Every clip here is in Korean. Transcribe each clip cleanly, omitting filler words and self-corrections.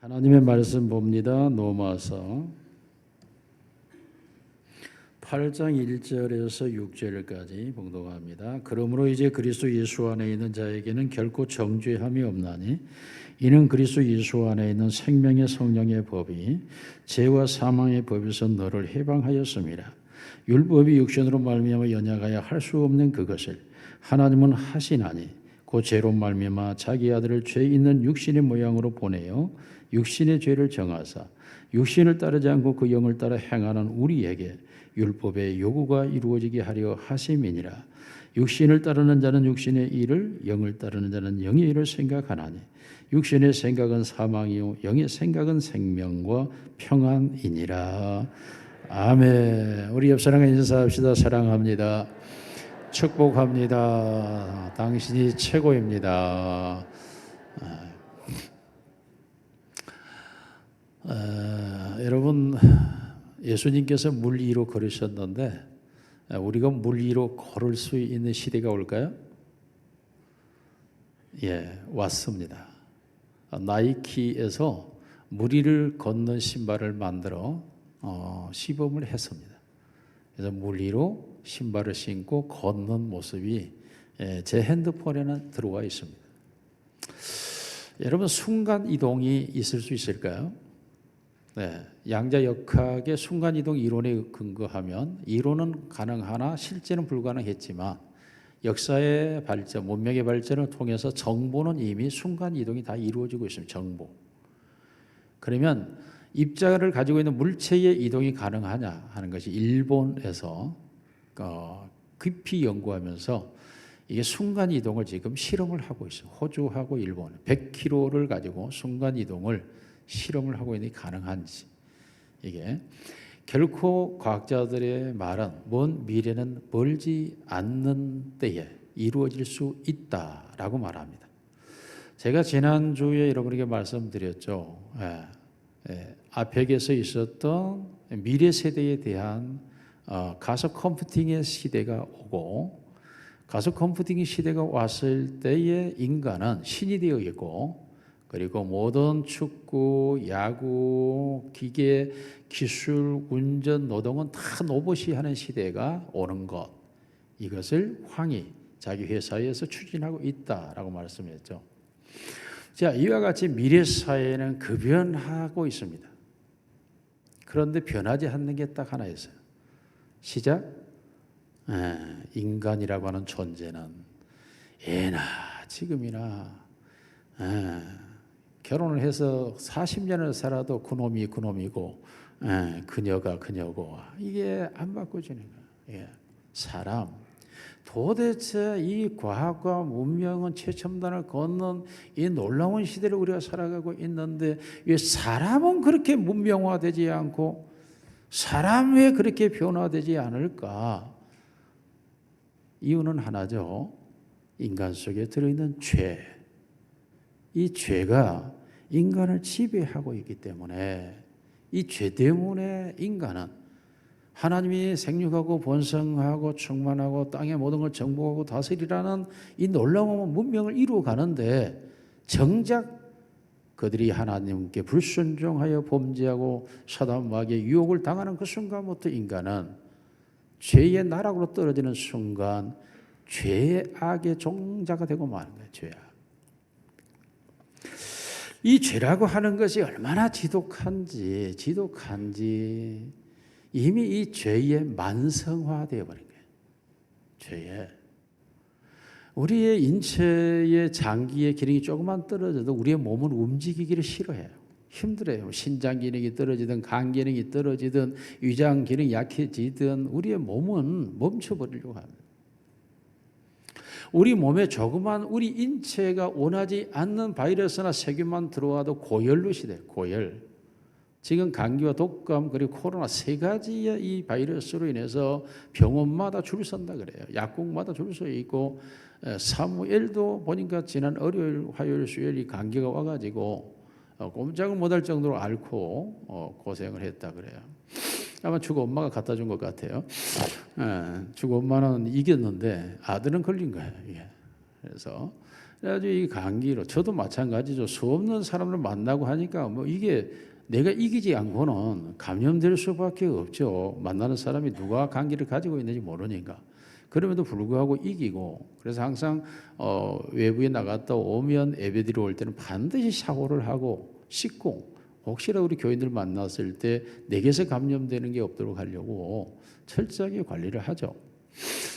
하나님의 말씀 봅니다. 로마서 8장 1절에서 6절까지 봉독합니다. 그러므로 이제 그리스도 예수 안에 있는 자에게는 결코 정죄함이 없나니 이는 그리스도 예수 안에 있는 생명의 성령의 법이 죄와 사망의 법에서 너를 해방하였습니다. 율법이 육신으로 말미암아 연약하여 할 수 없는 그것을 하나님은 하시나니 그 죄로 말미암아 자기 아들을 죄 있는 육신의 모양으로 보내어 육신의 죄를 정하사 육신을 따르지 않고 그 영을 따라 행하는 우리에게 율법의 요구가 이루어지게 하려 하심이니라. 육신을 따르는 자는 육신의 일을, 영을 따르는 자는 영의 일을 생각하나니 육신의 생각은 사망이요 영의 생각은 생명과 평안이니라. 아멘. 우리 옆 사람과 인사합시다. 사랑합니다. 축복합니다. 당신이 최고입니다. 여러분, 예수님께서 물 위로 걸으셨는데 우리가 물 위로 걸을 수 있는 시대가 올까요? 예, 왔습니다. 나이키에서 물 위를 걷는 신발을 만들어 시범을 했습니다. 그래서 물 위로 신발을 신고 걷는 모습이 제 핸드폰에는 들어와 있습니다. 여러분, 순간 이동이 있을 수 있을까요? 네, 양자역학의 순간이동 이론에 근거하면 이론은 가능하나 실제는 불가능했지만 역사의 발전, 문명의 발전을 통해서 정보는 이미 순간이동이 다 이루어지고 있습니다. 정보. 그러면 입자를 가지고 있는 물체의 이동이 가능하냐 하는 것이 일본에서 깊이 연구하면서 이게 순간이동을 지금 실험을 하고 있어요. 호주하고 일본 100km를 가지고 순간이동을 실험을 하고 있는 게 가능한지. 이게 결코 과학자들의 말은 먼 미래는 멀지 않는 때에 이루어질 수 있다라고 말합니다. 제가 지난주에 여러분에게 말씀드렸죠. 아펙에서 있었던 미래 세대에 대한 가속 컴퓨팅의 시대가 오고, 가속 컴퓨팅 시대가 왔을 때의 인간은 신이 되어 있고, 그리고 모든 축구, 야구, 기계, 기술, 운전, 노동은 다 로봇이 하는 시대가 오는 것, 이것을 황이 자기 회사에서 추진하고 있다라고 말씀했죠. 자, 이와 같이 미래 사회는 급변하고 있습니다. 그런데 변하지 않는 게 딱 하나 있어요. 시작. 인간이라고 하는 존재는 예나 지금이나 결혼을 해서 40년을 살아도 그놈이 그놈이고 그녀가 그녀고, 이게 안 바꿔지는 거예요. 사람, 도대체 이 과학과 문명은 최첨단을 걷는 이 놀라운 시대를 우리가 살아가고 있는데 왜 사람은 그렇게 문명화되지 않고 사람 왜 그렇게 변화되지 않을까? 이유는 하나죠. 인간 속에 들어있는 죄. 이 죄가 인간을 지배하고 있기 때문에, 이 죄 때문에 인간은 하나님이 생육하고 번성하고 충만하고 땅의 모든 걸 정복하고 다스리라는 이 놀라운 문명을 이루어가는데, 정작 그들이 하나님께 불순종하여 범죄하고 사단 마귀의 유혹을 당하는 그 순간부터 인간은 죄의 나락으로 떨어지는 순간 죄의 악의 종자가 되고 마는 거예요. 죄악. 이 죄라고 하는 것이 얼마나 지독한지 이미 이 죄의 만성화되어 버린 거예요. 죄에. 우리의 인체의 장기의 기능이 조금만 떨어져도 우리의 몸은 움직이기를 싫어해요. 힘들어요. 신장 기능이 떨어지든 간 기능이 떨어지든 위장 기능이 약해지든 우리의 몸은 멈춰버리려고 합니다. 우리 몸에 조그만 우리 인체가 원하지 않는 바이러스나 세균만 들어와도 고열로 시대요. 고열. 지금 감기와 독감 그리고 코로나 세 가지의 이 바이러스로 인해서 병원마다 줄 선다 그래요. 약국마다 줄 서 있고, 사무엘도 보니까 지난 월요일, 화요일, 수요일 감기가 와가지고 꼼짝을 못할 정도로 앓고 고생을 했다 그래요. 아마 주고 엄마가 갖다 준 것 같아요. 주고 엄마는 이겼는데 아들은 걸린 거예요. 그래서 그래가지고 이 감기로 저도 마찬가지죠. 수 없는 사람을 만나고 하니까 뭐 이게 내가 이기지 않고는 감염될 수밖에 없죠. 만나는 사람이 누가 감기를 가지고 있는지 모르니까. 그럼에도 불구하고 이기고, 그래서 항상 외부에 나갔다 오면 예배드리러 올 때는 반드시 샤워를 하고 씻고, 혹시라도 우리 교인들 만났을 때 내게서 감염되는 게 없도록 하려고 철저하게 관리를 하죠.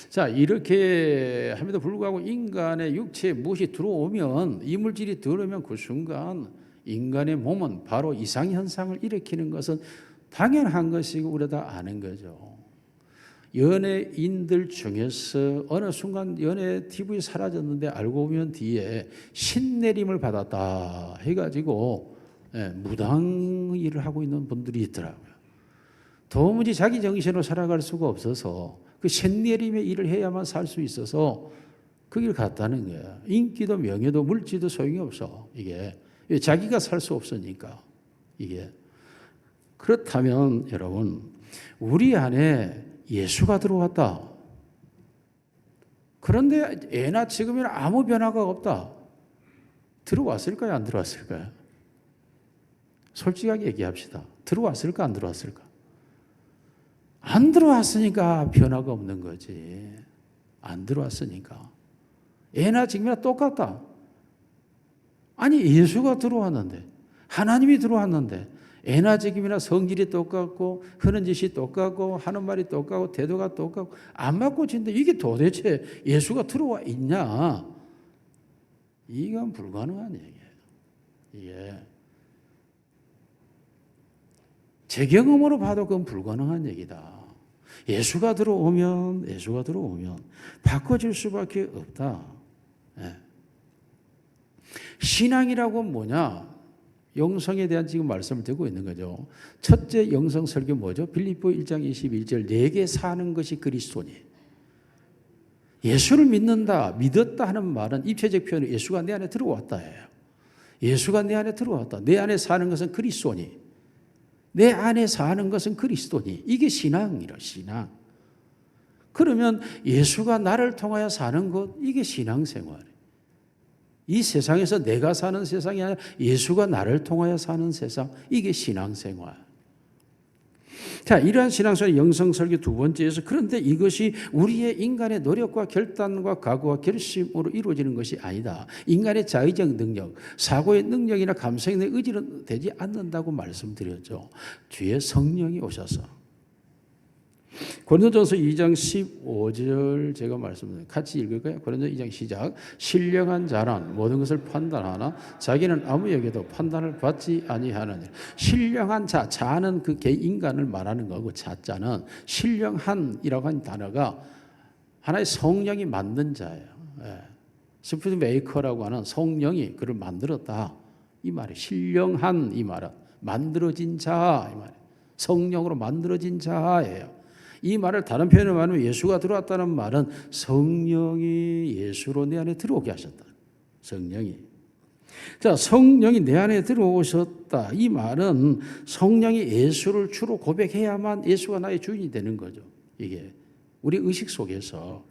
자, 이렇게 함에도 불구하고 인간의 육체에 무엇이 들어오면, 이물질이 들어오면 그 순간 인간의 몸은 바로 이상현상을 일으키는 것은 당연한 것이고 우리가 다 아는 거죠. 연예인들 중에서 어느 순간 연예 TV 사라졌는데 알고 보면 뒤에 신내림을 받았다 해가지고 무당 일을 하고 있는 분들이 있더라고요. 도무지 자기 정신으로 살아갈 수가 없어서 그 신내림의 일을 해야만 살 수 있어서 그 길 갔다는 거야. 인기도 명예도 물질도 소용이 없어. 이게 자기가 살 수 없으니까. 이게 그렇다면 여러분, 우리 안에 예수가 들어왔다. 그런데 예나 지금이나 아무 변화가 없다. 들어왔을까요? 안 들어왔을까요? 솔직하게 얘기합시다. 들어왔을까? 안 들어왔을까? 안 들어왔으니까 변화가 없는 거지. 안 들어왔으니까. 예나 지금이나 똑같다. 아니, 예수가 들어왔는데, 하나님이 들어왔는데, 예나 지금이나 성질이 똑같고, 하는 짓이 똑같고, 하는 말이 똑같고, 태도가 똑같고, 안 바꿔진데 이게 도대체 예수가 들어와 있냐? 이건 불가능한 얘기예요. 이게 제 경험으로 봐도 그건 불가능한 얘기다. 예수가 들어오면 바꿔질 수밖에 없다. 신앙이라고 뭐냐? 영성에 대한 지금 말씀을 드리고 있는 거죠. 첫째 영성 설교 뭐죠? 빌립보 1장 21절 내게 사는 것이 그리스도니. 예수를 믿었다 하는 말은 입체적 표현은 예수가 내 안에 들어왔다예요. 예수가 내 안에 들어왔다. 내 안에 사는 것은 그리스도니. 내 안에 사는 것은 그리스도니. 이게 신앙이라, 신앙. 그러면 예수가 나를 통하여 사는 것, 이게 신앙생활이에요. 이 세상에서 내가 사는 세상이 아니라 예수가 나를 통하여 사는 세상, 이게 신앙생활. 자, 이러한 신앙생활의 영성설교 두 번째에서, 그런데 이것이 우리의 인간의 노력과 결단과 각오와 결심으로 이루어지는 것이 아니다. 인간의 자의적 능력, 사고의 능력이나 감성의 의지는 되지 않는다고 말씀드렸죠. 뒤에 성령이 오셔서. 고린도전서 2장 15절 제가 말씀드려요. 같이 읽을까요? 고린도 2장 시작. 신령한 자는 모든 것을 판단하나 자기는 아무에게도 판단을 받지 아니하느니. 신령한 자, 자는 그 인간을 말하는 거고, 자자는 신령한이라고 하는 단어가 하나의 성령이 만든 자예요. 스피드 메이커라고 하는 성령이 그를 만들었다. 이 말이 신령한, 이 말은 만들어진 자, 이 말이에요. 성령으로 만들어진 자예요. 이 말을 다른 표현으로 말하면 예수가 들어왔다는 말은 성령이 예수로 내 안에 들어오게 하셨다. 성령이. 자, 성령이 내 안에 들어오셨다. 이 말은 성령이 예수를 주로 고백해야만 예수가 나의 주인이 되는 거죠. 이게 우리 의식 속에서.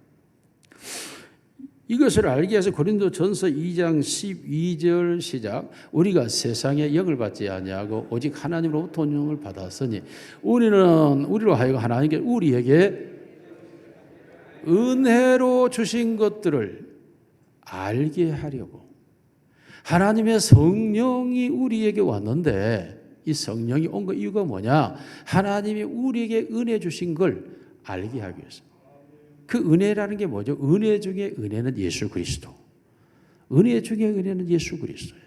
이것을 알기 위해서 고린도전서 2장 12절 시작. 우리가 세상에 영을 받지 아니하고 오직 하나님으로부터 온 영을 받았으니 우리로 하여금 하나님께 우리에게 은혜로 주신 것들을 알게 하려고. 하나님의 성령이 우리에게 왔는데, 이 성령이 온 그 이유가 뭐냐? 하나님이 우리에게 은혜 주신 걸 알게 하기 위해서. 그 은혜라는 게 뭐죠? 은혜 중에 은혜는 예수 그리스도. 은혜 중에 은혜는 예수 그리스도예요.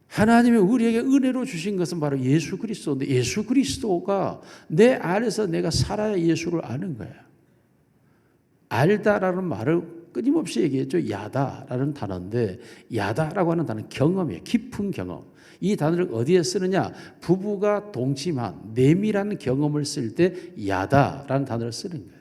하나님이 우리에게 은혜로 주신 것은 바로 예수 그리스도인데, 예수 그리스도가 내 안에서 내가 살아야 예수를 아는 거야. 알다라는 말을 끊임없이 얘기했죠. 야다라는 단어인데, 야다라고 하는 단어는 경험이에요. 깊은 경험. 이 단어를 어디에 쓰느냐? 부부가 동침한 내밀한 경험을 쓸 때 야다라는 단어를 쓰는 거예요.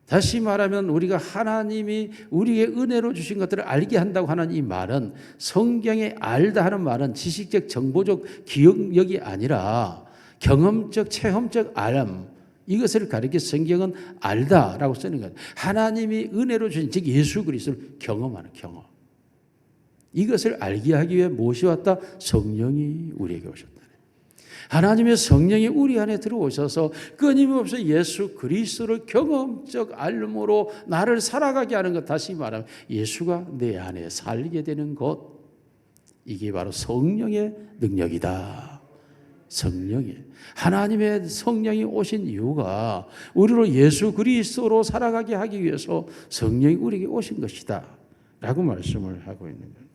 다시 말하면 우리가 하나님이 우리의 은혜로 주신 것들을 알게 한다고 하는 이 말은, 성경에 알다 하는 말은 지식적 정보적 기억력이 아니라 경험적 체험적 알, 이것을 가리켜 성경은 알다라고 쓰는 거예요. 하나님이 은혜로 주신 즉 예수 그리스도를 경험하는 경험. 이것을 알게 하기 위해 무엇이 왔다? 성령이 우리에게 오셨다. 하나님의 성령이 우리 안에 들어오셔서 끊임없이 예수 그리스도를 경험적 알므로 나를 살아가게 하는 것, 다시 말하면 예수가 내 안에 살게 되는 것, 이게 바로 성령의 능력이다. 성령이, 하나님의 성령이 오신 이유가 우리를 예수 그리스도로 살아가게 하기 위해서 성령이 우리에게 오신 것이다 라고 말씀을 하고 있는 거예요.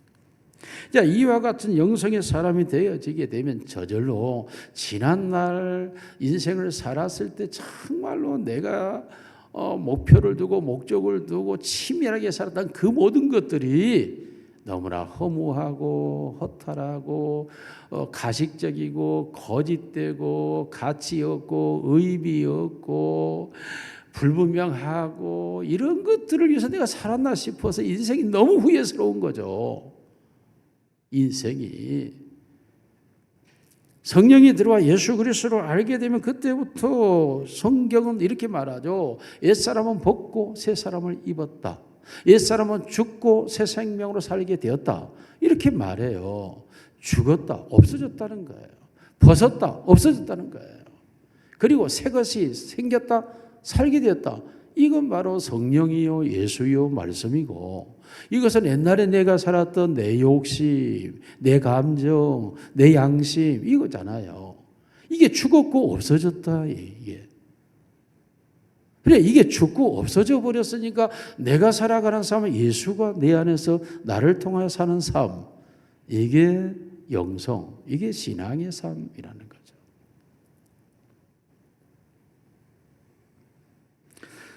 자, 이와 같은 영성의 사람이 되어지게 되면 저절로 지난날 인생을 살았을 때 정말로 내가 목표를 두고 목적을 두고 치밀하게 살았던 그 모든 것들이 너무나 허무하고 허탈하고 가식적이고 거짓되고 가치 없고 의미 없고 불분명하고 이런 것들을 위해서 내가 살았나 싶어서 인생이 너무 후회스러운 거죠. 인생이. 성령이 들어와 예수 그리스도를 알게 되면 그때부터 성경은 이렇게 말하죠. 옛사람은 벗고 새 사람을 입었다. 옛사람은 죽고 새 생명으로 살게 되었다. 이렇게 말해요. 죽었다, 없어졌다는 거예요. 벗었다, 없어졌다는 거예요. 그리고 새 것이 생겼다, 살게 되었다. 이건 바로 성령이요 예수요 말씀이고, 이것은 옛날에 내가 살았던 내 욕심, 내 감정, 내 양심 이거잖아요. 이게 죽었고 없어졌다. 이게. 그래, 이게 죽고 없어져 버렸으니까 내가 살아가는 삶은 예수가 내 안에서 나를 통하여 사는 삶, 이게 영성, 이게 신앙의 삶이라는 거죠.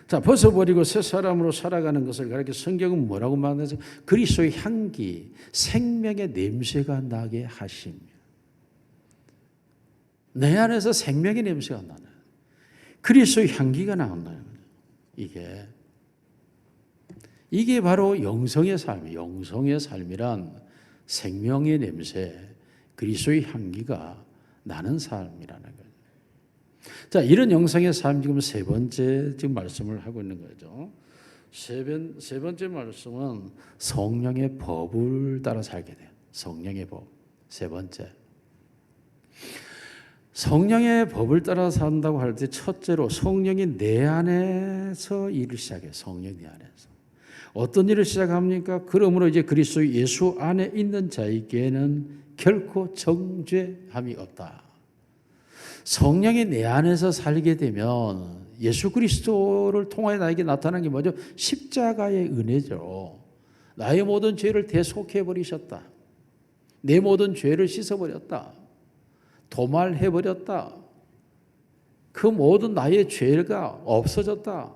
자, 벗어버리고 새 사람으로 살아가는 것을 가리켜 성경은 뭐라고 말하는지, 그리스도의 향기, 생명의 냄새가 나게 하시며. 내 안에서 생명의 냄새가 나는, 그리스도의 향기가 나온다는 거예요. 이게 바로 영성의 삶이에요. 영성의 삶이란 생명의 냄새, 그리스도의 향기가 나는 삶이라는 거예요. 자, 이런 영성의 삶 지금 세 번째 지금 말씀을 하고 있는 거죠. 세 번째 말씀은 성령의 법을 따라 살게 돼요. 성령의 법. 세 번째. 성령의 법을 따라 산다고 할 때 첫째로 성령이 내 안에서 일을 시작해요. 성령이 내 안에서. 어떤 일을 시작합니까? 그러므로 이제 그리스도 예수 안에 있는 자에게는 결코 정죄함이 없다. 성령이 내 안에서 살게 되면 예수 그리스도를 통하여 나에게 나타나는 게 뭐죠? 십자가의 은혜죠. 나의 모든 죄를 대속해 버리셨다. 내 모든 죄를 씻어버렸다. 도말해버렸다. 그 모든 나의 죄가 없어졌다.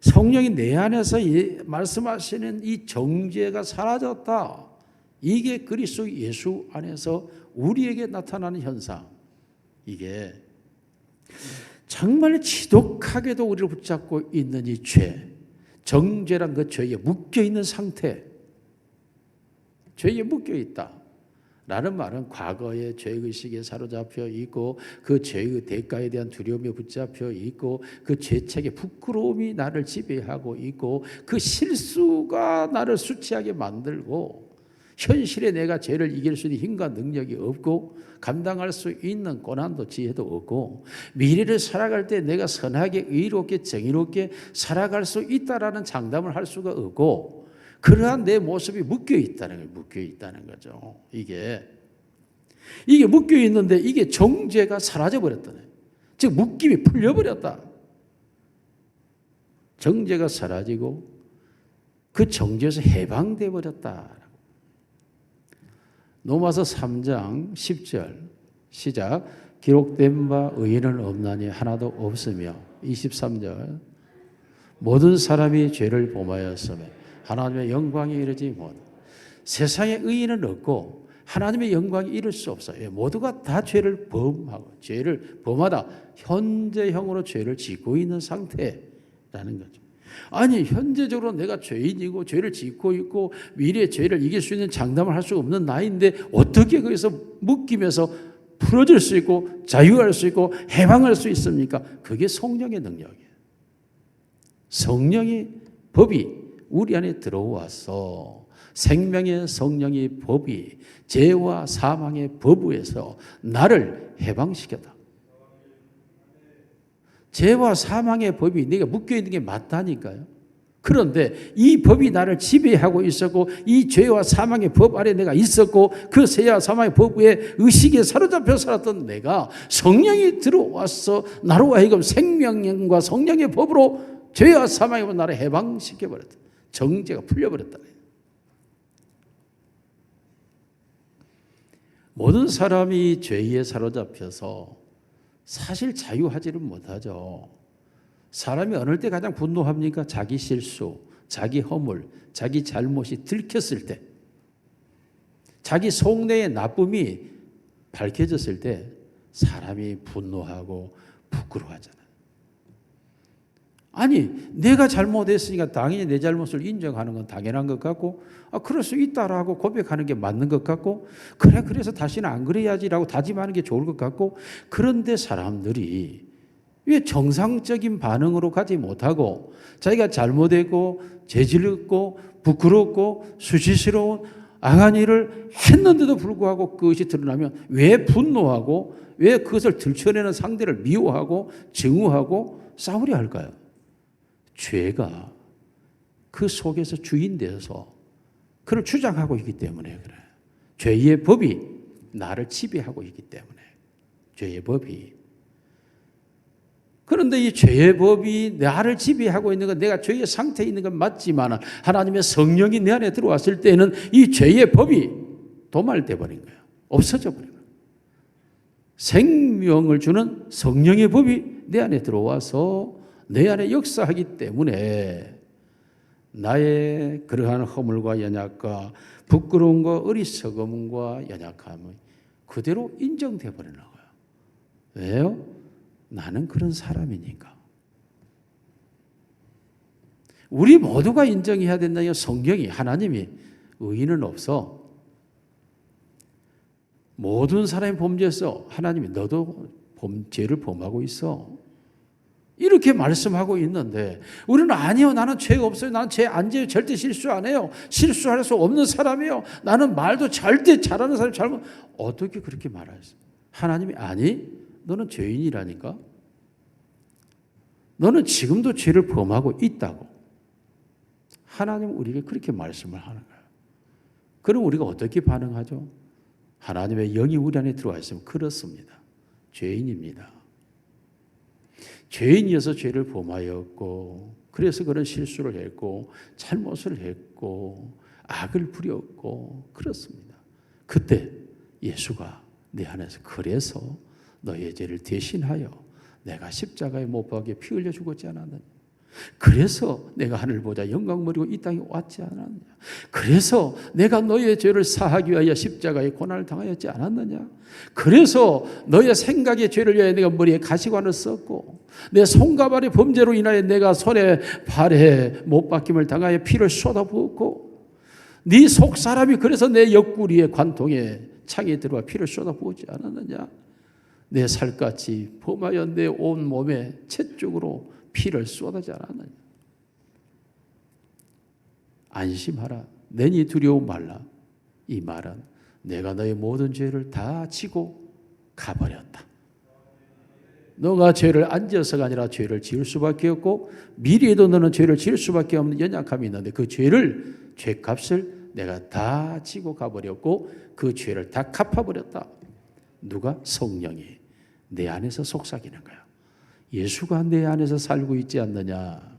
성령이 내 안에서 말씀하시는 이 정죄가 사라졌다. 이게 그리스도 예수 안에서 우리에게 나타나는 현상. 이게 정말 지독하게도 우리를 붙잡고 있는 이 죄, 정죄란 그 죄에 묶여있는 상태, 죄에 묶여있다 라는 말은 과거의 죄의식에 사로잡혀 있고 그 죄의 대가에 대한 두려움에 붙잡혀 있고 그 죄책의 부끄러움이 나를 지배하고 있고 그 실수가 나를 수치하게 만들고 현실에 내가 죄를 이길 수 있는 힘과 능력이 없고 감당할 수 있는 고난도 지혜도 없고 미래를 살아갈 때 내가 선하게 의롭게 정의롭게 살아갈 수 있다라는 장담을 할 수가 없고 그러한 내 모습이 묶여있다는 거죠. 이게 묶여있는데 이게 정죄가 사라져버렸다네. 즉 묶임이 풀려버렸다. 정죄가 사라지고 그 정죄에서 해방돼 버렸다. 로마서 3장 10절 시작. 기록된 바 의인은 없나니 하나도 없으며 23절 모든 사람이 죄를 범하였으며 하나님의 영광이 이르지 못. 세상에 의인은 없고 하나님의 영광이 이룰 수 없어요. 모두가 다 죄를 범하고 죄를 범하다 현재형으로 죄를 짓고 있는 상태라는 거죠. 아니 현재적으로 내가 죄인이고 죄를 짓고 있고 미래의 죄를 이길 수 있는 장담을 할 수 없는 나인데 어떻게 거기서 묶이면서 풀어질 수 있고 자유할 수 있고 해방할 수 있습니까? 그게 성령의 능력이에요. 성령의 법이 우리 안에 들어와서 생명의 성령의 법이 죄와 사망의 법에서 나를 해방시켰다. 죄와 사망의 법이 내가 묶여있는 게 맞다니까요. 그런데 이 법이 나를 지배하고 있었고 이 죄와 사망의 법 아래 내가 있었고 그 죄와 사망의 법의 의식에 사로잡혀 살았던 내가 성령이 들어와서 나로 하여금 생명과 성령의 법으로 죄와 사망의 법을 나를 해방시켜버렸다. 정죄가 풀려버렸다. 모든 사람이 죄에 사로잡혀서 사실 자유하지를 못하죠. 사람이 어느 때 가장 분노합니까? 자기 실수, 자기 허물, 자기 잘못이 들켰을 때, 자기 속내의 나쁨이 밝혀졌을 때 사람이 분노하고 부끄러워하잖아요. 아니, 내가 잘못했으니까 당연히 내 잘못을 인정하는 건 당연한 것 같고, 그럴 수 있다라고 고백하는 게 맞는 것 같고, 그래서 다시는 안 그래야지라고 다짐하는 게 좋을 것 같고, 그런데 사람들이 왜 정상적인 반응으로 가지 못하고 자기가 잘못했고 죄질렀고 부끄럽고 수치스러운 악한 일을 했는데도 불구하고 그것이 드러나면 왜 분노하고 왜 그것을 들춰내는 상대를 미워하고 증오하고 싸우려 할까요? 죄가 그 속에서 주인 되어서 그를 주장하고 있기 때문에 그래요. 죄의 법이 나를 지배하고 있기 때문에 죄의 법이. 그런데 이 죄의 법이 나를 지배하고 있는 건 내가 죄의 상태에 있는 건 맞지만 하나님의 성령이 내 안에 들어왔을 때는 이 죄의 법이 도말돼 버린 거예요. 없어져 버린 거예요. 생명을 주는 성령의 법이 내 안에 들어와서 내 안에 역사하기 때문에 나의 그러한 허물과 연약과 부끄러움과 어리석음과 연약함이 그대로 인정돼 버리는 거예요. 왜요? 나는 그런 사람이니까. 우리 모두가 인정해야 된다요. 성경이 하나님이 의인은 없어. 모든 사람이 범죄했어. 하나님이 너도 죄를 범하고 있어. 이렇게 말씀하고 있는데 우리는 아니요. 나는 죄가 없어요. 나는 죄 안 지어요. 절대 실수 안 해요. 실수할 수 없는 사람이에요. 나는 말도 절대 잘하는 사람이 잘못. 어떻게 그렇게 말하겠어요? 하나님이 아니. 너는 죄인이라니까. 너는 지금도 죄를 범하고 있다고. 하나님은 우리에게 그렇게 말씀을 하는 거예요. 그럼 우리가 어떻게 반응하죠? 하나님의 영이 우리 안에 들어와 있으면 그렇습니다. 죄인입니다. 죄인이어서 죄를 범하였고 그래서 그런 실수를 했고 잘못을 했고 악을 부렸고 그렇습니다. 그때 예수가 내 안에서 그래서 너의 죄를 대신하여 내가 십자가에 못 박혀 피 흘려 죽었지 않았느냐. 그래서 내가 하늘 보자 영광 버리고 이 땅에 왔지 않았느냐. 그래서 내가 너의 죄를 사하기 위하여 십자가에 고난을 당하였지 않았느냐. 그래서 너의 생각의 죄를 위하여 내가 머리에 가시관을 썼고 내 손과 발의 범죄로 인하여 내가 손에 발에 못 박힘을 당하여 피를 쏟아부었고 네 속 사람이 그래서 내 옆구리에 관통에 창에 들어와 피를 쏟아부었지 않았느냐. 내 살같이 범하여 내 온 몸에 채쪽으로 피를 쏟아지 않았느냐. 안심하라. 내니 두려워 말라. 이 말은 내가 너의 모든 죄를 다 지고 가버렸다. 너가 죄를 안 지어서가 아니라 죄를 지을 수밖에 없고 미래에도 너는 죄를 지을 수밖에 없는 연약함이 있는데 그 죄값을 내가 다 지고 가버렸고 그 죄를 다 갚아버렸다. 누가? 성령이 내 안에서 속삭이는 거야. 예수가 내 안에서 살고 있지 않느냐.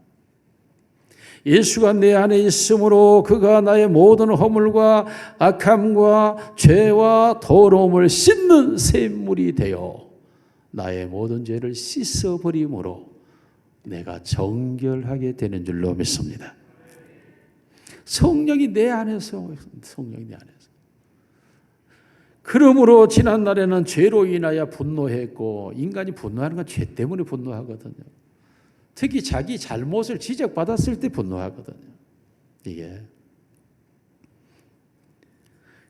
예수가 내 안에 있으므로 그가 나의 모든 허물과 악함과 죄와 더러움을 씻는 샘물이 되어 나의 모든 죄를 씻어버림으로 내가 정결하게 되는 줄로 믿습니다. 성령이 내 안에서, 성령이 내 안에서. 그러므로 지난날에는 죄로 인하여 분노했고 인간이 분노하는 건 죄 때문에 분노하거든요. 특히 자기 잘못을 지적받았을 때 분노하거든요. 이게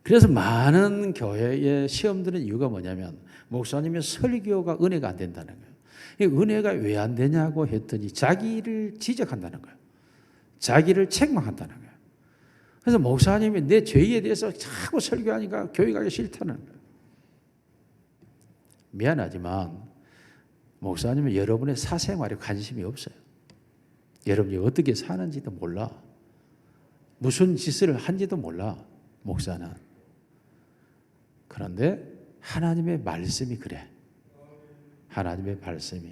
그래서 많은 교회에 시험 드는 이유가 뭐냐면 목사님의 설교가 은혜가 안 된다는 거예요. 이 은혜가 왜 안 되냐고 했더니 자기를 지적한다는 거예요. 자기를 책망한다는 거예요. 그래서 목사님이 내 죄에 대해서 자꾸 설교하니까 교회 가기 싫다는 거예요. 미안하지만 목사님은 여러분의 사생활에 관심이 없어요. 여러분이 어떻게 사는지도 몰라. 무슨 짓을 한지도 몰라. 목사는. 그런데 하나님의 말씀이 그래. 하나님의 말씀이.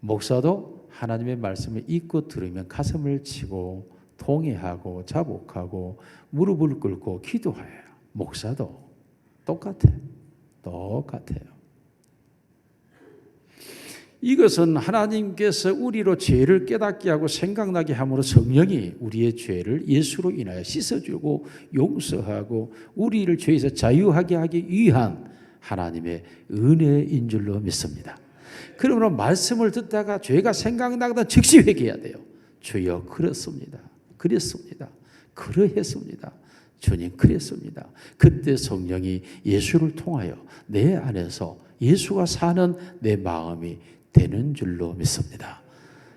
목사도 하나님의 말씀을 읽고 들으면 가슴을 치고 통회하고 자복하고 무릎을 꿇고 기도해요. 목사도 똑같아요. 똑같아요. 이것은 하나님께서 우리로 죄를 깨닫게 하고 생각나게 함으로 성령이 우리의 죄를 예수로 인하여 씻어주고 용서하고 우리를 죄에서 자유하게 하기 위한 하나님의 은혜인 줄로 믿습니다. 그러므로 말씀을 듣다가 죄가 생각나거든 즉시 회개해야 돼요. 주여 그렇습니다. 그랬습니다. 그러했습니다. 주님 그랬습니다. 그때 성령이 예수를 통하여 내 안에서 예수가 사는 내 마음이 되는 줄로 믿습니다.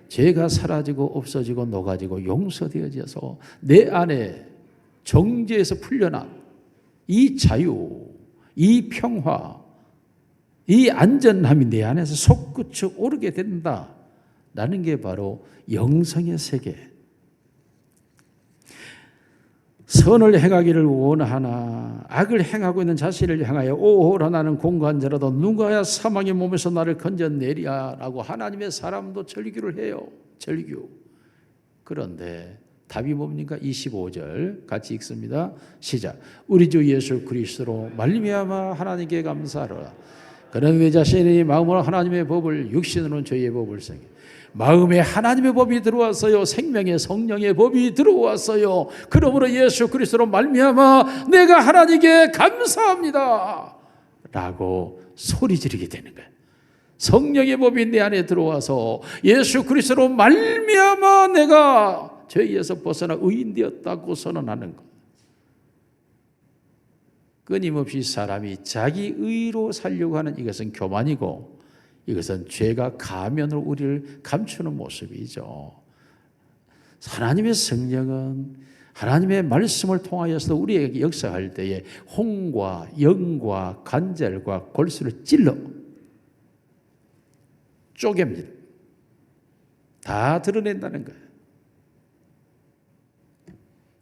죄가 사라지고 없어지고 녹아지고 용서되어져서 내 안에 정죄에서 풀려난 이 자유, 이 평화, 이 안전함이 내 안에서 솟구쳐 오르게 된다라는 게 바로 영성의 세계. 선을 행하기를 원하나 악을 행하고 있는 자신을 향하여 오호라 나는 공간자라도 누가야 사망의 몸에서 나를 건져내리야 라고 하나님의 사람도 절규를 해요. 절규. 그런데 답이 뭡니까? 25절 같이 읽습니다. 시작. 우리 주 예수 그리스도로 말미암아 하나님께 감사하라. 그는 내 자신이 마음으로 하나님의 법을 육신으로는 죄의 법을 생겨 마음에 하나님의 법이 들어왔어요. 생명의 성령의 법이 들어왔어요. 그러므로 예수 그리스도로 말미암아 내가 하나님께 감사합니다 라고 소리 지르게 되는 거예요. 성령의 법이 내 안에 들어와서 예수 그리스도로 말미암아 내가 죄에서 벗어나 의인 되었다고 선언하는 것. 끊임없이 사람이 자기 의로 살려고 하는 이것은 교만이고 이것은 죄가 가면으로 우리를 감추는 모습이죠. 하나님의 성령은 하나님의 말씀을 통하여서 우리에게 역사할 때에 홍과 영과 관절과 골수를 찔러 쪼갭니다. 다 드러낸다는 거예요.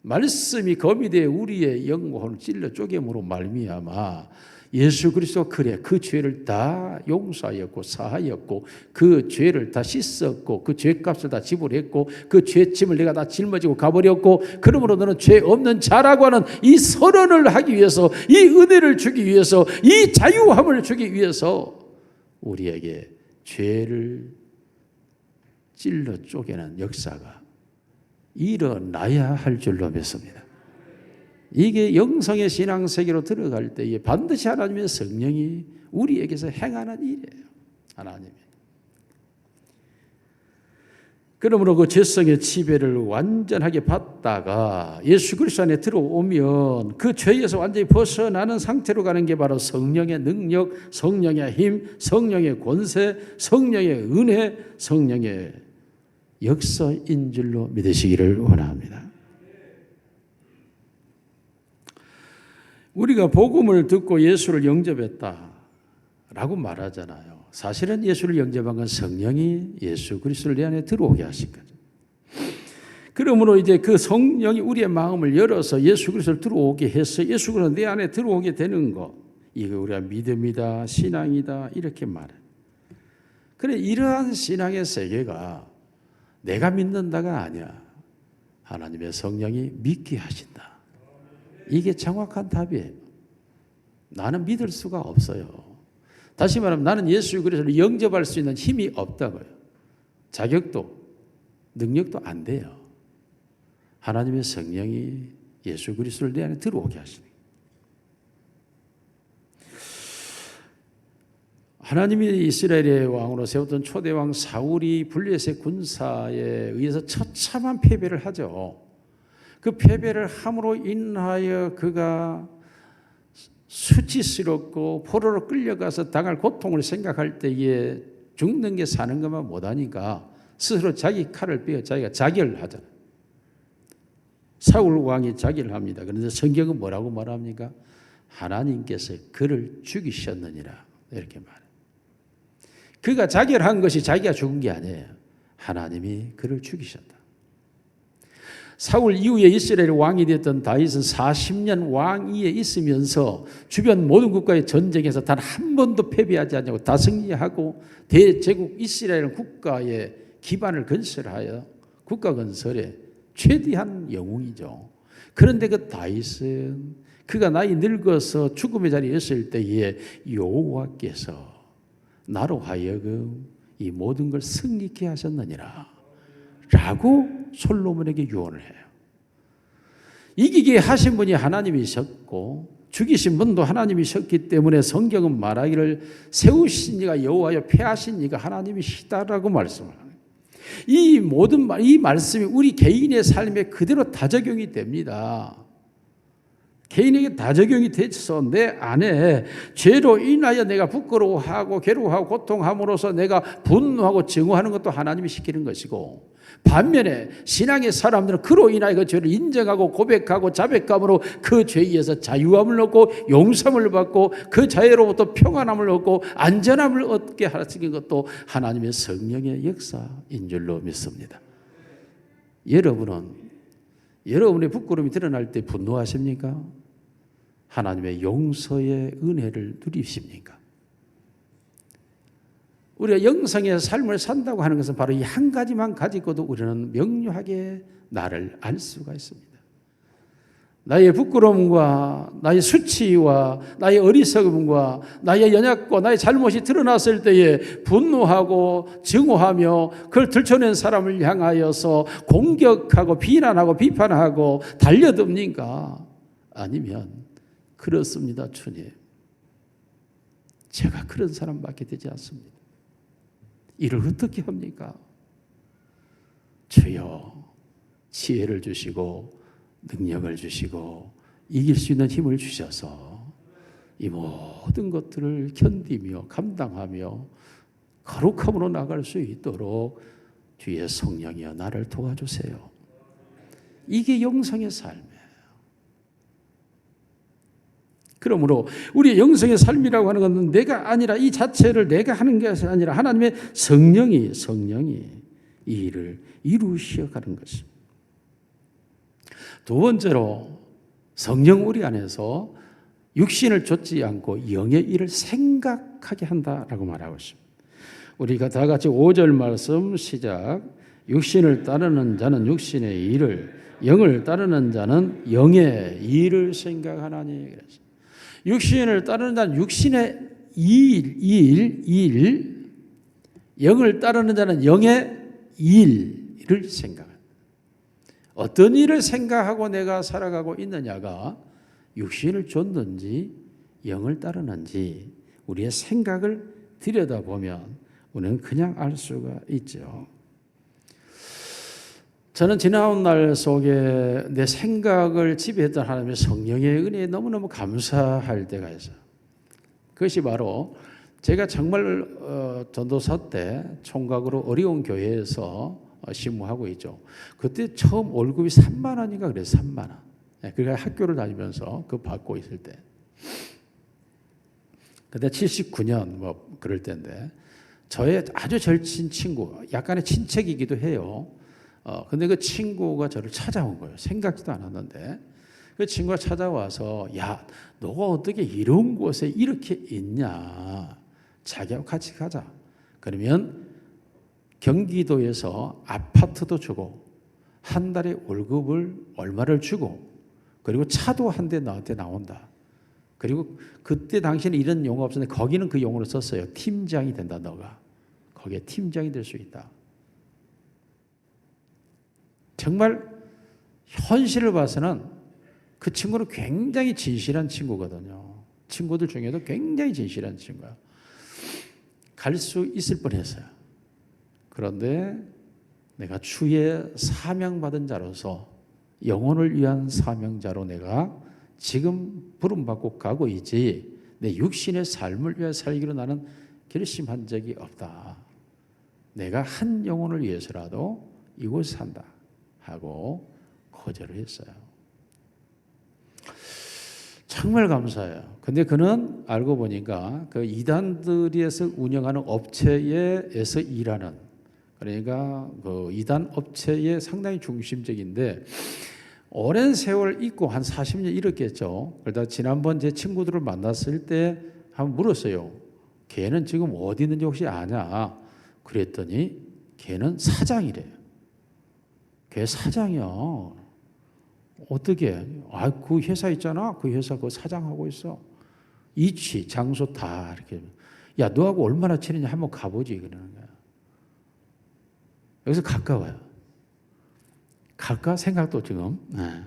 말씀이 검이 되어 우리의 영혼을 찔러 쪼개므로 말미암아 예수 그리스도 그래 그 죄를 다 용서하였고 사하였고 그 죄를 다 씻었고 그 죄값을 다 지불했고 그 죄짐을 내가 다 짊어지고 가버렸고 그러므로 너는 죄 없는 자라고 하는 이 선언을 하기 위해서 이 은혜를 주기 위해서 이 자유함을 주기 위해서 우리에게 죄를 찔러 쪼개는 역사가 일어나야 할 줄로 믿습니다. 이게 영성의 신앙세계로 들어갈 때에 반드시 하나님의 성령이 우리에게서 행하는 일이에요. 하나님이. 그러므로 그 죄성의 지배를 완전하게 받다가 예수 그리스도 안에 들어오면 그 죄에서 완전히 벗어나는 상태로 가는 게 바로 성령의 능력, 성령의 힘, 성령의 권세, 성령의 은혜, 성령의 역사인 줄로 믿으시기를 원합니다. 우리가 복음을 듣고 예수를 영접했다라고 말하잖아요. 사실은 예수를 영접한 건 성령이 예수 그리스도를 내 안에 들어오게 하신 거죠. 그러므로 이제 그 성령이 우리의 마음을 열어서 예수 그리스도를 들어오게 해서 예수 그리스도 내 안에 들어오게 되는 것, 이거 우리가 믿음이다, 신앙이다 이렇게 말해. 그래 이러한 신앙의 세계가 내가 믿는다가 아니야. 하나님의 성령이 믿게 하신다. 이게 정확한 답이에요. 나는 믿을 수가 없어요. 다시 말하면 나는 예수 그리스도를 영접할 수 있는 힘이 없다고요. 자격도 능력도 안 돼요. 하나님의 성령이 예수 그리스도를 내 안에 들어오게 하시는 거예요. 하나님이 이스라엘의 왕으로 세웠던 초대왕 사울이 블레셋 군사에 의해서 처참한 패배를 하죠. 그 패배를 함으로 인하여 그가 수치스럽고 포로로 끌려가서 당할 고통을 생각할 때에 죽는 게 사는 것만 못하니까 스스로 자기 칼을 빼어 자기가 자결을 하잖아요. 사울 왕이 자결을 합니다. 그런데 성경은 뭐라고 말합니까? 하나님께서 그를 죽이셨느니라 이렇게 말해요. 그가 자결한 것이 자기가 죽은 게 아니에요. 하나님이 그를 죽이셨다. 사울 이후에 이스라엘 왕이 됐던 다윗은 40년 왕위에 있으면서 주변 모든 국가의 전쟁에서 단 한 번도 패배하지 않냐고 다 승리하고 대제국 이스라엘 국가의 기반을 건설하여 국가 건설에 최대한 영웅이죠. 그런데 그 다윗은 그가 나이 늙어서 죽음의 자리에 있을 때에 여호와께서 나로 하여금 이 모든 걸 승리케 하셨느니라 라고 솔로몬에게 유언을 해요. 이기게 하신 분이 하나님이셨고 죽이신 분도 하나님이셨기 때문에 성경은 말하기를 세우신 이가 여호와여 패하신 이가 하나님이시다라고 말씀을 합니다. 이 말씀이 우리 개인의 삶에 그대로 다 적용이 됩니다. 개인에게 다 적용이 돼서 내 안에 죄로 인하여 내가 부끄러워하고 괴로워하고 고통함으로써 내가 분노하고 증오하는 것도 하나님이 시키는 것이고, 반면에 신앙의 사람들은 그로 인하여 그 죄를 인정하고 고백하고 자백감으로 그 죄에서 자유함을 얻고 용서함을 받고 그 자유로부터 평안함을 얻고 안전함을 얻게 하시는 것도 하나님의 성령의 역사인 줄로 믿습니다. 여러분의 부끄러움이 드러날 때 분노하십니까? 하나님의 용서의 은혜를 누리십니까? 우리가 영성의 삶을 산다고 하는 것은 바로 이 한 가지만 가지고도 우리는 명료하게 나를 알 수가 있습니다. 나의 부끄러움과 나의 수치와 나의 어리석음과 나의 연약과 나의 잘못이 드러났을 때에 분노하고 증오하며 그걸 들춰낸 사람을 향하여서 공격하고 비난하고 비판하고 달려듭니까? 아니면 그렇습니다, 주님. 제가 그런 사람밖에 되지 않습니다. 이를 어떻게 합니까? 주여 지혜를 주시고 능력을 주시고 이길 수 있는 힘을 주셔서 이 모든 것들을 견디며 감당하며 거룩함으로 나갈 수 있도록 주의 성령이여 나를 도와주세요. 이게 영성의 삶이에요. 그러므로 우리의 영성의 삶이라고 하는 것은 내가 아니라 이 자체를 내가 하는 것이 아니라 하나님의 성령이 이 일을 이루시어가는 것입니다. 두 번째로 성령 우리 안에서 육신을 좇지 않고 영의 일을 생각하게 한다라고 말하고 있습니다. 우리가 다 같이 5절 말씀 시작. 육신을 따르는 자는 육신의 일을, 영을 따르는 자는 영의 일을 생각하나니. 그래서 육신을 따르는 자는 육신의 일, 영을 따르는 자는 영의 일을 생각한다. 어떤 일을 생각하고 내가 살아가고 있느냐가 육신을 좇는지 영을 따르는지 우리의 생각을 들여다보면 우리는 그냥 알 수가 있죠. 저는 지나온 날 속에 내 생각을 지배했던 하나님의 성령의 은혜에 너무너무 감사할 때가 있어요. 그것이 바로 제가 정말 전도사 때 총각으로 어려운 교회에서 심무하고 있죠. 그때 처음 월급이 3만 원인가 그래서 3만 원. 그러니까 학교를 다니면서 그거 받고 있을 때. 그때 79년 뭐 그럴 때인데 저의 아주 절친 친구, 약간의 친척이기도 해요. 근데 그 친구가 저를 찾아온 거예요. 생각지도 않았는데 그 친구가 찾아와서 야, 너가 어떻게 이런 곳에 이렇게 있냐? 자기하고 같이 가자. 그러면 경기도에서 아파트도 주고 한 달에 월급을 얼마를 주고 그리고 차도 한 대 나한테 나온다. 그리고 그때 당시에는 이런 용어 없었는데 거기는 그 용어를 썼어요. 팀장이 된다 너가. 거기에 팀장이 될 수 있다. 정말 현실을 봐서는 그 친구는 굉장히 진실한 친구거든요. 친구들 중에도 굉장히 진실한 친구야. 갈 수 있을 뻔했어요. 그런데 내가 주의 사명받은 자로서 영혼을 위한 사명자로 내가 지금 부름받고 가고 있지 내 육신의 삶을 위해 살기로 나는 결심한 적이 없다. 내가 한 영혼을 위해서라도 이곳에 산다 하고 거절을 했어요. 정말 감사해요. 근데 그는 알고 보니까 그 이단들에서 운영하는 업체에서 일하는, 그러니까 그 이단 업체에 상당히 중심적인데 오랜 세월 있고 한 40년 일었겠죠. 그러다 지난번 제 친구들을 만났을 때 한번 물었어요. 걔는 지금 어디 있는지 혹시 아냐? 그랬더니 걔는 사장이래요. 걔 사장이야. 어떻게? 아, 그 회사 있잖아. 그 회사 그 사장하고 있어. 위치, 장소 다 이렇게. 야, 너하고 얼마나 친했냐? 한번 가보지. 그러는 거야. 여기서 가까워요. 갈까 생각도 지금. 네.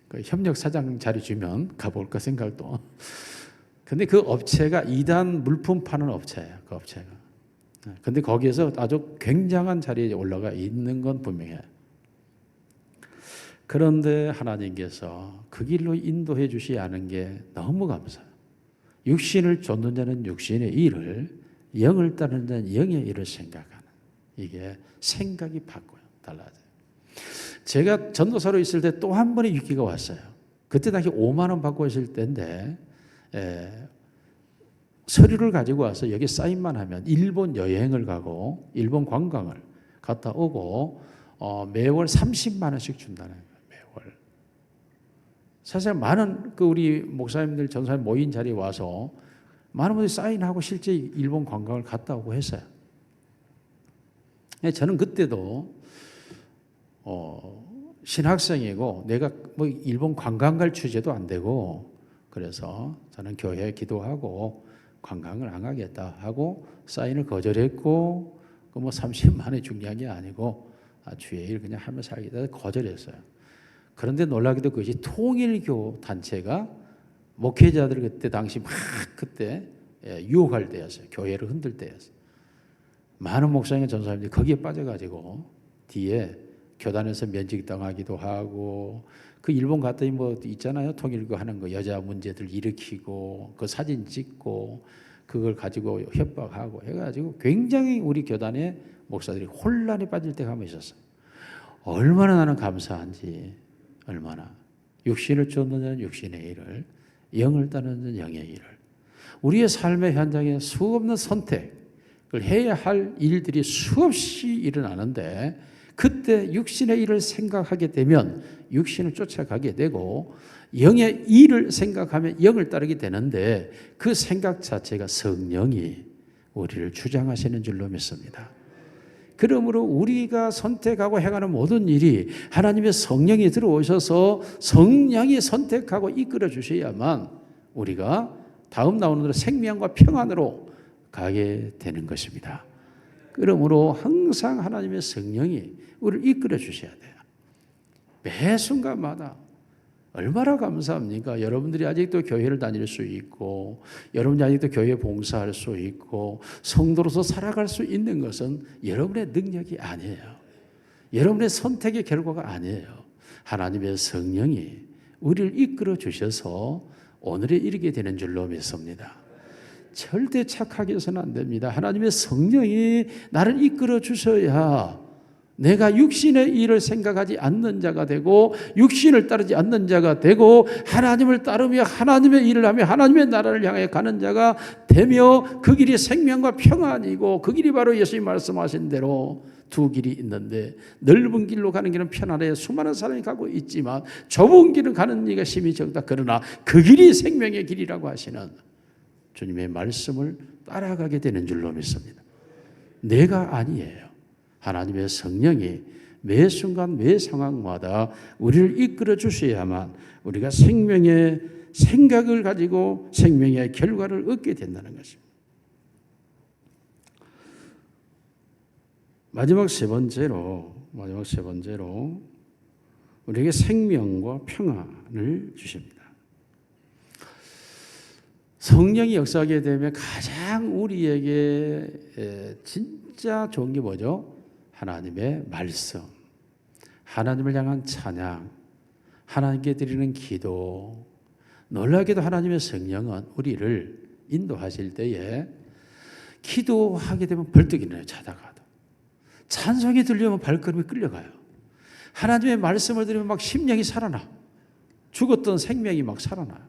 그 협력 사장 자리 주면 가볼까 생각도. 근데 그 업체가 이단 물품 파는 업체예요. 그 업체가. 네. 근데 거기에서 아주 굉장한 자리에 올라가 있는 건 분명해요. 그런데 하나님께서 그 길로 인도해 주시 않은 게 너무 감사해요. 육신을 쫓는 자는 육신의 일을, 영을 따르는 자는 영의 일을 생각하는, 이게 생각이 바꿔요. 달라져요. 제가 전도사로 있을 때 또 한 번의 위기가 왔어요. 그때 당시 5만 원 받고 있을 때인데 서류를 가지고 와서 여기 사인만 하면 일본 여행을 가고 일본 관광을 갔다 오고 매월 30만 원씩 준다는 거예요. 매월. 사실 많은 그 우리 목사님들 전사님 모인 자리에 와서 많은 분들이 사인하고 실제 일본 관광을 갔다 오고 했어요. 저는 그때도 신학생이고 내가 뭐 일본 관광 갈 주제도 안 되고, 그래서 저는 교회에 기도하고 관광을 안 가겠다 하고 사인을 거절했고, 그 뭐 30만 원이 중요한 게 아니고 주의 일 그냥 하며 살겠다 거절했어요. 그런데 놀라기도 그것이 통일교 단체가 목회자들 그때 당시 막 그때 유혹할 때였어요. 교회를 흔들 때였어요. 많은 목사님 전사님들이 거기에 빠져가지고 뒤에 교단에서 면직당하기도 하고, 그 일본 갔더니 뭐 있잖아요. 통일교 하는 거 여자 문제들 일으키고 그 사진 찍고 그걸 가지고 협박하고 해가지고 굉장히 우리 교단의 목사들이 혼란에 빠질 때가 한번 있었어요. 얼마나 나는 감사한지. 얼마나. 육신을 쫓는 자는 육신의 일을, 영을 따르는 자는 영의 일을. 우리의 삶의 현장에 수없는 선택을 해야 할 일들이 수없이 일어나는데 그때 육신의 일을 생각하게 되면 육신을 쫓아가게 되고 영의 일을 생각하면 영을 따르게 되는데 그 생각 자체가 성령이 우리를 주장하시는 줄로 믿습니다. 그러므로 우리가 선택하고 행하는 모든 일이 하나님의 성령이 들어오셔서 성령이 선택하고 이끌어 주셔야만 우리가 다음 나오는 대로 생명과 평안으로 가게 되는 것입니다. 그러므로 항상 하나님의 성령이 우리를 이끌어 주셔야 돼요. 매 순간마다. 얼마나 감사합니까? 여러분들이 아직도 교회를 다닐 수 있고 여러분이 아직도 교회 봉사할 수 있고 성도로서 살아갈 수 있는 것은 여러분의 능력이 아니에요. 여러분의 선택의 결과가 아니에요. 하나님의 성령이 우리를 이끌어 주셔서 오늘에 이르게 되는 줄로 믿습니다. 절대 착하게 해서는 안 됩니다. 하나님의 성령이 나를 이끌어 주셔야 내가 육신의 일을 생각하지 않는 자가 되고 육신을 따르지 않는 자가 되고 하나님을 따르며 하나님의 일을 하며 하나님의 나라를 향해 가는 자가 되며 그 길이 생명과 평안이고 그 길이 바로 예수님 말씀하신 대로 두 길이 있는데 넓은 길로 가는 길은 편안해 수많은 사람이 가고 있지만 좁은 길은 가는 이가 심히 적다. 그러나 그 길이 생명의 길이라고 하시는 주님의 말씀을 따라가게 되는 줄로 믿습니다. 내가 아니에요. 하나님의 성령이 매 순간 매 상황마다 우리를 이끌어 주셔야만 우리가 생명의 생각을 가지고 생명의 결과를 얻게 된다는 것입니다. 마지막 세 번째로 우리에게 생명과 평안을 주십니다. 성령이 역사하게 되면 가장 우리에게 진짜 좋은 게 뭐죠? 하나님의 말씀, 하나님을 향한 찬양, 하나님께 드리는 기도. 놀라게도 하나님의 성령은 우리를 인도하실 때에 기도하게 되면 벌떡 일어나요. 자다가도. 찬송이 들리면 발걸음이 끌려가요. 하나님의 말씀을 들으면 막 심령이 살아나. 죽었던 생명이 막 살아나요.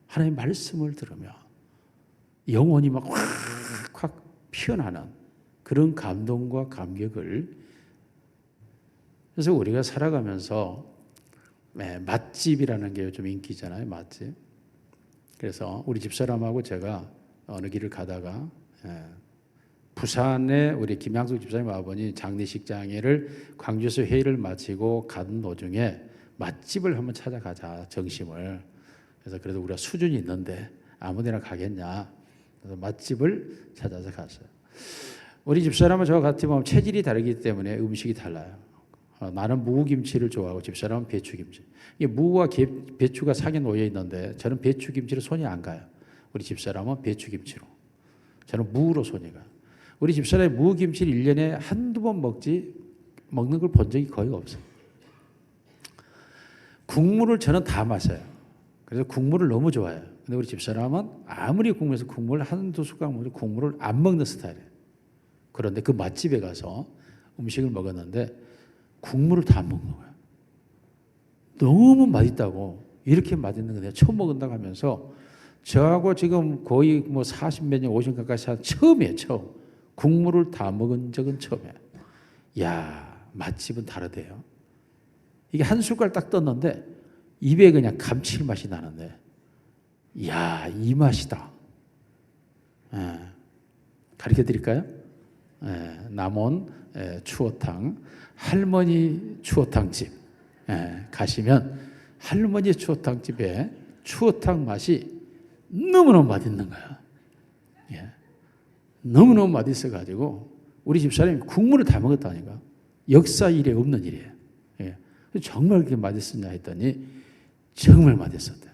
하나님의 말씀을 들으면 영혼이 막 확 피어나는 그런 감동과 감격을. 그래서 우리가 살아가면서 맛집이라는 게 요즘 인기잖아요. 맛집. 그래서 우리 집사람하고 제가 어느 길을 가다가 부산에 우리 김양숙 집사님 아버님 장례식장회를 광주에서 회의를 마치고 가는 도중에 맛집을 한번 찾아가자, 정심을. 그래서 그래도 우리가 수준이 있는데 아무데나 가겠냐. 그래서 맛집을 찾아서 갔어요. 우리 집사람은 저와 같이 보면 체질이 다르기 때문에 음식이 달라요. 나는 무김치를 좋아하고 집사람은 배추김치. 이게 무와 배추가 상에 놓여 있는데 저는 배추김치로 손이 안 가요. 우리 집사람은 배추김치로. 저는 무로 손이 가요. 우리 집사람이 무김치를 1년에 한두 번 먹는 걸 본 적이 거의 없어요. 국물을 저는 다 마셔요. 그래서 국물을 너무 좋아해요. 근데 우리 집사람은 아무리 국물에서 국물 한두 숟가락 먹어도 국물을 안 먹는 스타일이에요. 그런데 그 맛집에 가서 음식을 먹었는데 국물을 다 안 먹는 거예요. 너무 맛있다고. 이렇게 맛있는 거 내가 처음 먹는다고 하면서 저하고 지금 거의 뭐 40몇 년, 50년 가까이 산 처음이에요. 처음. 국물을 다 먹은 적은 처음이에요. 야, 맛집은 다르대요. 이게 한 숟갈 딱 떴는데 입에 그냥 감칠맛이 나는데 야, 이 맛이다. 가르쳐 드릴까요? 남원 추어탕 할머니 추어탕집 가시면 할머니 추어탕집에 추어탕 맛이 너무너무 맛있는 거야. 너무너무 맛있어가지고 우리 집사람이 국물을 다 먹었다니까. 역사 일에 없는 일이에요. 정말 그렇게 맛있었냐 했더니 정말 맛있었다.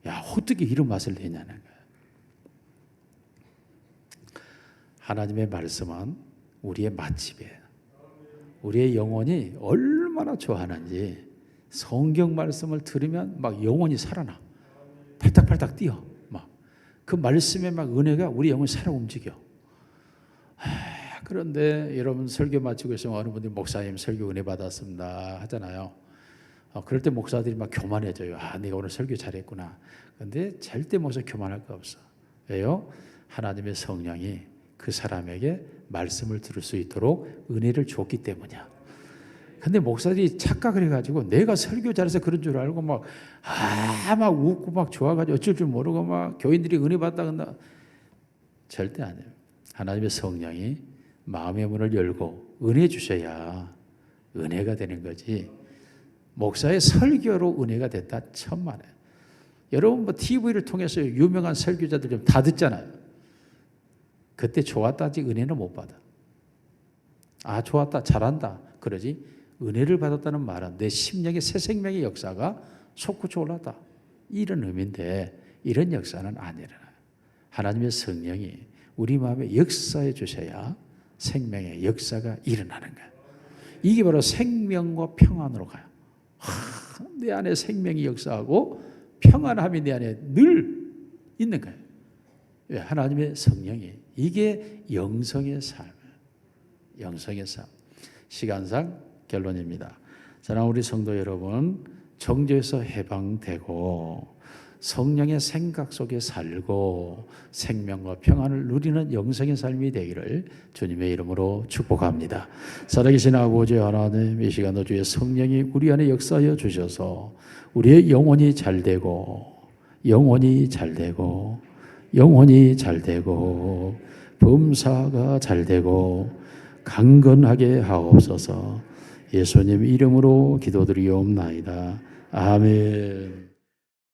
야, 어떻게 이런 맛을 내냐는 거야. 하나님의 말씀은 우리의 맛집이에요. 우리의 영혼이 얼마나 좋아하는지 성경 말씀을 들으면 막 영혼이 살아나. 팔딱팔딱 뛰어. 막 그 말씀의 막 은혜가 우리 영혼을 살아 움직여. 그런데 여러분 설교 마치고 있으면 어느 분들이 목사님 설교 은혜 받았습니다 하잖아요. 그럴 때 목사들이 막 교만해져요. 내가 오늘 설교 잘했구나. 그런데 절대 목사 교만할 거 없어. 왜요? 하나님의 성령이 그 사람에게 말씀을 들을 수 있도록 은혜를 줬기 때문이야. 근데 목사들이 착각을 해가지고 내가 설교 잘해서 그런 줄 알고 막 웃고 막 좋아가지고 어쩔 줄 모르고 막 교인들이 은혜 받다 간다. 절대 아니에요. 하나님의 성령이 마음의 문을 열고 은혜 주셔야 은혜가 되는 거지. 목사의 설교로 은혜가 됐다 천만에. 여러분 뭐 TV를 통해서 유명한 설교자들 좀 다 듣잖아요. 그때 좋았다지 은혜는 못 받아. 좋았다 잘한다 그러지. 은혜를 받았다는 말은 내 심령의 새 생명의 역사가 솟구쳐 올랐다. 이런 의미인데 이런 역사는 안 일어나요. 하나님의 성령이 우리 마음에 역사해 주셔야 생명의 역사가 일어나는 거예요. 이게 바로 생명과 평안으로 가요. 내 안에 생명이 역사하고 평안함이 내 안에 늘 있는 거예요. 왜? 하나님의 성령이. 이게 영성의 삶이에요. 영성의 삶. 시간상 결론입니다. 사랑하는 우리 성도 여러분, 정죄에서 해방되고 성령의 생각 속에 살고 생명과 평안을 누리는 영성의 삶이 되기를 주님의 이름으로 축복합니다. 살아계신 아버지 하나님, 이 시간도 주의 성령이 우리 안에 역사하여 주셔서 우리의 영혼이 잘되고 영혼이 잘되고 영혼이 잘되고 범사가 잘되고 강건하게 하옵소서. 예수님 이름으로 기도드리옵나이다. 아멘.